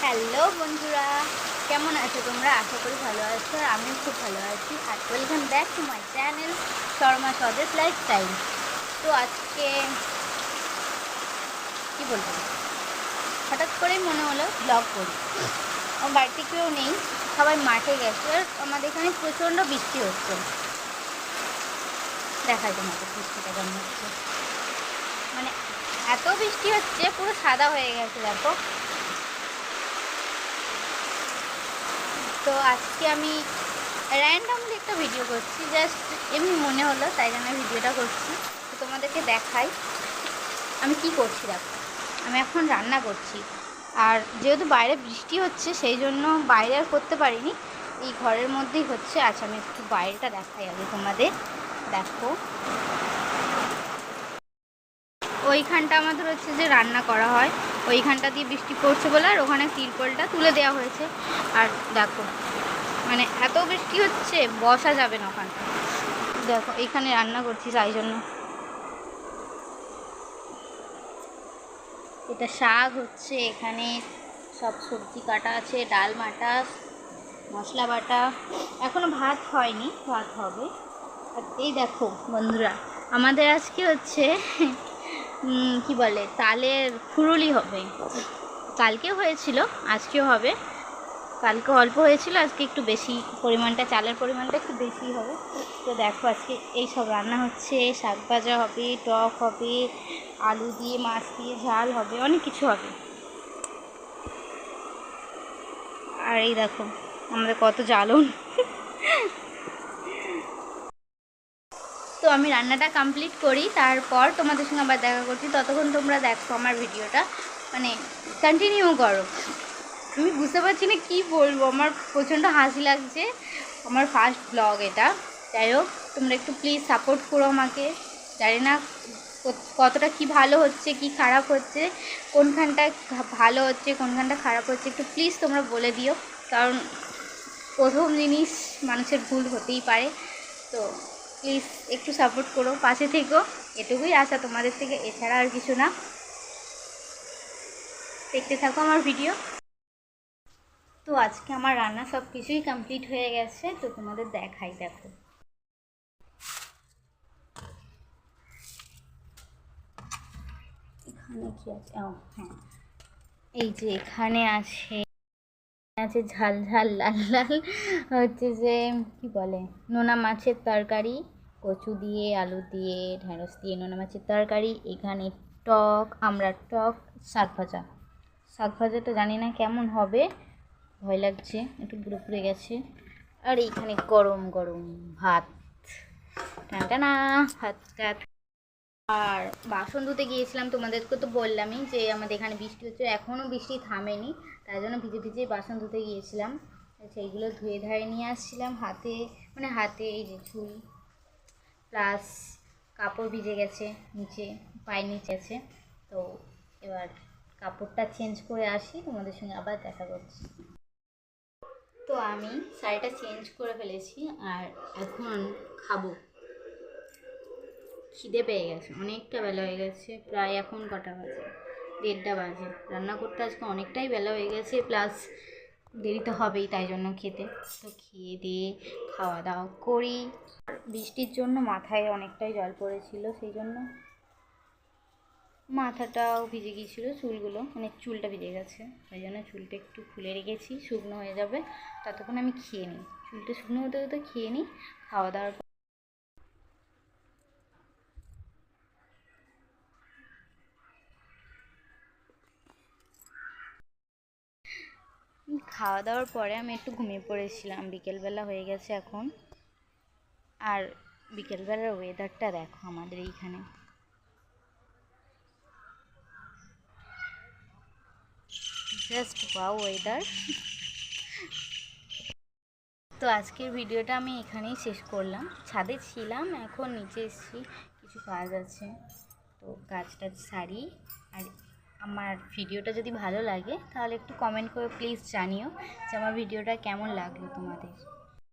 Hello বন্ধুরা, কেমন আছো তোমরা? আশা করি ভালো আছো। আর আমিও খুব ভালো আছি। আর welcome back to my channel Sharma Swadesh lifestyle. তো আজকে কী বলবো, হঠাৎ করেই মনে হলো ব্লগ করি। আমার বাড়িতে কেউ নেই, সবাই মাঠে গেছে। আর আমাদের এখানে প্রচণ্ড বৃষ্টি হচ্ছে। দেখাই তোমাকে বৃষ্টিটা কেমন হচ্ছে। মানে এত বৃষ্টি হচ্ছে, পুরো সাদা হয়ে গেছে দেখো। তো আজকে আমি র্যান্ডমলি একটা ভিডিও করছি, জাস্ট এমনি মনে হলো তাই জন্য ভিডিওটা করছি। তো তোমাদেরকে দেখাই আমি কি করছি। দেখো, আমি এখন রান্না করছি। আর যেহেতু বাইরে বৃষ্টি হচ্ছে সেই জন্য বাইরে আর করতে পারিনি, এই ঘরের মধ্যেই হচ্ছে। আচ্ছা, আমি একটু বাইরেটা দেখাই আগে তোমাদের। দেখো, ওইখানটা আমাদের হচ্ছে যে রান্না করা হয়, ওইখানটা দিয়ে বৃষ্টি পড়ছে বলে আর ওখানে তিরপলটা তুলে দেওয়া হয়েছে। আর দেখো, মানে এত বৃষ্টি হচ্ছে বসা যাবে না ওখানটা। দেখো এইখানে রান্না করছি, তাই জন্য। এটা শাক হচ্ছে, এখানে সব সবজি কাটা আছে, ডাল বাটা, মশলা বাটা। এখনো ভাত হয়নি, ভাত হবে। আর এই দেখো বন্ধুরা, আমাদের আজকে হচ্ছে কি বলে, তালের ফুরুলি হবে। কালকেও হয়েছিল, আজকেও হবে। কালকে অল্প হয়েছিল, আজকে একটু বেশি পরিমাণটা, চালের পরিমাণটা একটু বেশি হবে। তো দেখো আজকে এই সব রান্না হচ্ছে, শাক ভাজা হবে, টক হবে, আলু দিয়ে মাছ দিয়ে ঝাল হবে, অনেক কিছু হবে। আর এই দেখো আমাদের কত জ্বালন। তো আমি রান্নাটা কমপ্লিট করি, তারপর তোমাদের সঙ্গে আবার দেখা করছি। ততক্ষণ তোমরা দেখো আমার ভিডিওটা, মানে কন্টিনিউ করো। আমি বুঝতে পারছি না কী বলবো, আমার প্রচণ্ড হাসি লাগছে। আমার ফার্স্ট ব্লগ এটা। যাই হোক, তোমরা একটু প্লিজ সাপোর্ট করো আমাকে। জানি না কতটা কি ভালো হচ্ছে কি খারাপ হচ্ছে, কোনখানটা ভালো হচ্ছে কোনখানটা খারাপ হচ্ছে, একটু প্লিজ তোমরা বলে দিও। কারণ প্রথম জিনিস, মানুষের ভুল হতেই পারে। তো প্লিজ একটু সাপোর্ট করো, পাশে থেকো, এটুকুই আশা তোমাদের থেকে, এছাড়া আর কিছু না। দেখতে থাকো আমার ভিডিও। তো আজকে আমার রান্না সব কিছুই কমপ্লিট হয়ে গেছে, তো তোমাদের দেখাই। দেখো এখানে কি আছে, হ্যাঁ, এই যে এখানে আছে ঝাল ঝাল লাল লাল হচ্ছে যে কি বলে, নোনা মাছের তরকারি, কচু দিয়ে, আলু দিয়ে, ঢেঁড়স দিয়ে নোনা মাছের তরকারি। এখানে টক, আমরা টক, শাক ভাজা। শাক ভাজাটা জানি না কেমন হবে, ভয় লাগছে, একটু পুরো পুড়ে গেছে। আর এইখানে গরম গরম ভাত, টানা ভাত টাত। আর বাসন ধুতে গিয়েছিলাম, তোমাদেরকে তো বললামই যে আমাদের এখানে বৃষ্টি হচ্ছে, এখনও বৃষ্টি থামেনি, তাই জন্য ভিজে ভিজে বাসন ধুতে গিয়েছিলাম। সেইগুলো ধুয়ে ধারে নিয়ে আসছিলাম। হাতে, মানে হাতে এই যে চুল প্লাস কাপড় ভিজে গেছে, নিচে পায়ের নিচে আছে। তো এবার কাপড়টা চেঞ্জ করে আসি, তোমাদের সঙ্গে আবার দেখা করছি। তো আমি শাড়িটা চেঞ্জ করে ফেলেছি, আর এখন খাবো। খিদে পেয়ে গেছে, অনেকটা বেলা হয়ে গেছে, প্রায় এখন কটা বাজে, 1:30 বাজে। রান্না করতে আজকে অনেকটাই বেলা হয়ে গেছে, প্লাস দেরি তো হবেই, তাই জন্য খেতে। তো খেয়ে দিয়ে খাওয়া দাওয়া করি। বৃষ্টির জন্য মাথায় অনেকটাই জল পড়েছিল, সেই জন্য মাথাটাও ভিজে গিয়েছিলো, চুলগুলো, মানে চুলটা ভিজে গেছে, তাই জন্য চুলটা একটু খুলে রেখেছি, শুকনো হয়ে যাবে। ততক্ষণ আমি খেয়ে নিই, চুলটা শুকনো হতে হতে খেয়ে নিই। খাওয়া দাওয়ার খাওয়া দাওয়ার পরে আমি একটু ঘুমিয়ে পড়েছিলাম, বিকেলবেলা হয়ে গেছে এখন। আর বিকেলবেলার ওয়েদারটা দেখো আমাদের এইখানে, জাস্ট ওয়াও ওয়েদার। তো আজকের ভিডিওটা আমি এখানেই শেষ করলাম। ছাদে ছিলাম, এখন নিচে এসেছি, কিছু কাজ আছে, তো কাজটা সারি। আর আমার ভিডিওটা যদি ভালো লাগে তাহলে একটু কমেন্ট করে প্লিজ জানিও যে আমার ভিডিওটা কেমন লাগলো তোমাদের।